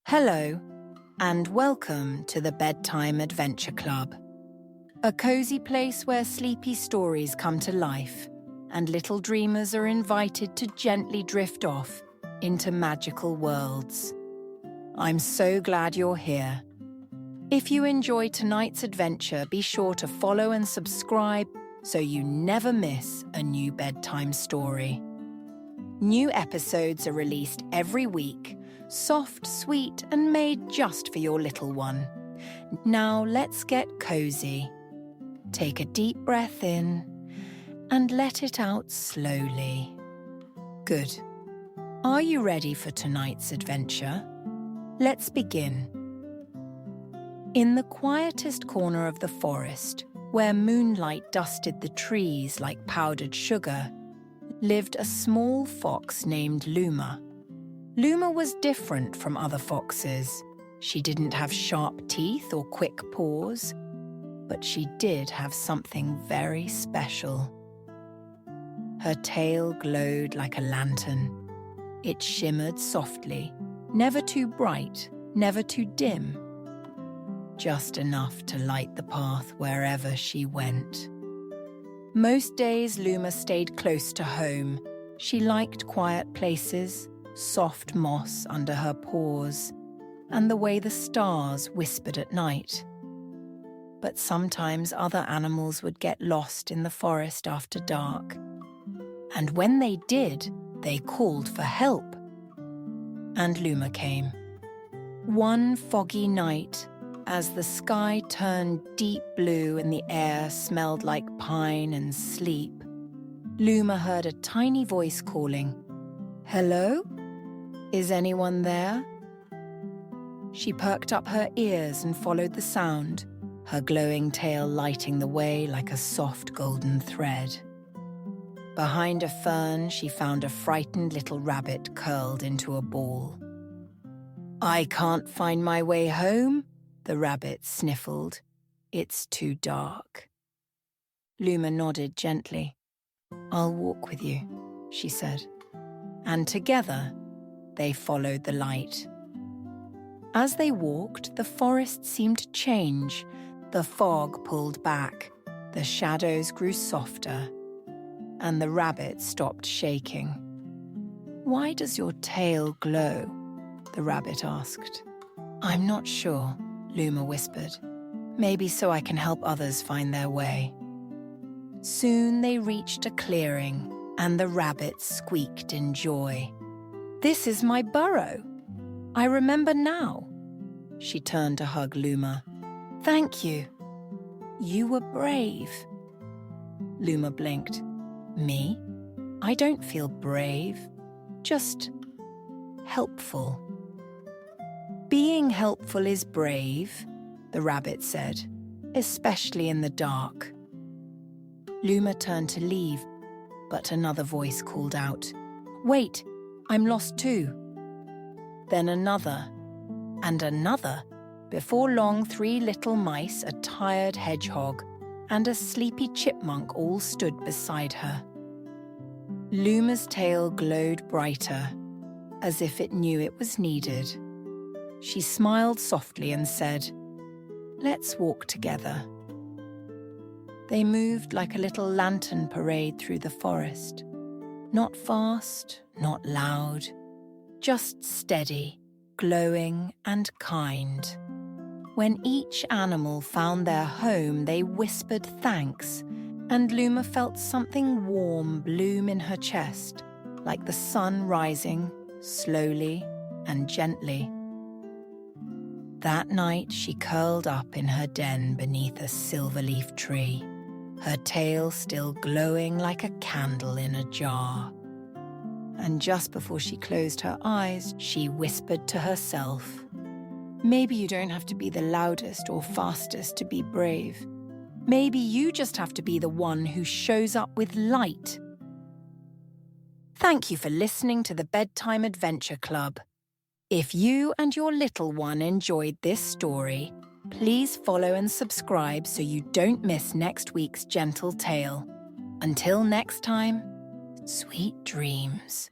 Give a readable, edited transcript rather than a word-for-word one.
Hello, and welcome to the Bedtime Adventure Club, a cozy place where sleepy stories come to life and little dreamers are invited to gently drift off into magical worlds. I'm so glad you're here. If you enjoy tonight's adventure, be sure to follow and subscribe so you never miss a new bedtime story. New episodes are released every week, soft, sweet, and made just for your little one. Now let's get cozy. Take a deep breath in and let it out slowly. Good. Are you ready for tonight's adventure? Let's begin. In the quietest corner of the forest, where moonlight dusted the trees like powdered sugar, lived a small fox named Luma. Luma was different from other foxes. She didn't have sharp teeth or quick paws, but she did have something very special. Her tail glowed like a lantern. It shimmered softly, never too bright, never too dim, just enough to light the path wherever she went. Most days Luma stayed close to home. She liked quiet places, soft moss under her paws, and the way the stars whispered at night. But sometimes other animals would get lost in the forest after dark. And when they did, they called for help. And Luma came. One foggy night, as the sky turned deep blue and the air smelled like pine and sleep, Luma heard a tiny voice calling, "Hello? Is anyone there?" She perked up her ears and followed the sound, her glowing tail lighting the way like a soft golden thread. Behind a fern, she found a frightened little rabbit curled into a ball. "I can't find my way home," the rabbit sniffled. "It's too dark." Luma nodded gently. "I'll walk with you," she said. And together, they followed the light. As they walked, the forest seemed to change. The fog pulled back, the shadows grew softer, and the rabbit stopped shaking. "Why does your tail glow?" the rabbit asked. "I'm not sure," Luma whispered. "Maybe so I can help others find their way." Soon they reached a clearing, and the rabbit squeaked in joy. "This is my burrow. I remember now." She turned to hug Luma. "Thank you. You were brave." Luma blinked. "Me? I don't feel brave, just helpful." "Being helpful is brave," the rabbit said, "especially in the dark." Luma turned to leave, but another voice called out, "Wait, I'm lost too." Then another, and another. Before long, 3 little mice, a tired hedgehog, and a sleepy chipmunk all stood beside her. Luma's tail glowed brighter, as if it knew it was needed. She smiled softly and said, "Let's walk together." They moved like a little lantern parade through the forest. Not fast, not loud, just steady, glowing and kind. When each animal found their home, they whispered thanks, and Luma felt something warm bloom in her chest, like the sun rising, slowly and gently. That night she curled up in her den beneath a silver-leaf tree, her tail still glowing like a candle in a jar. And just before she closed her eyes, she whispered to herself, "Maybe you don't have to be the loudest or fastest to be brave. Maybe you just have to be the one who shows up with light." Thank you for listening to the Bedtime Adventure Club. If you and your little one enjoyed this story, please follow and subscribe so you don't miss next week's gentle tale. Until next time, sweet dreams.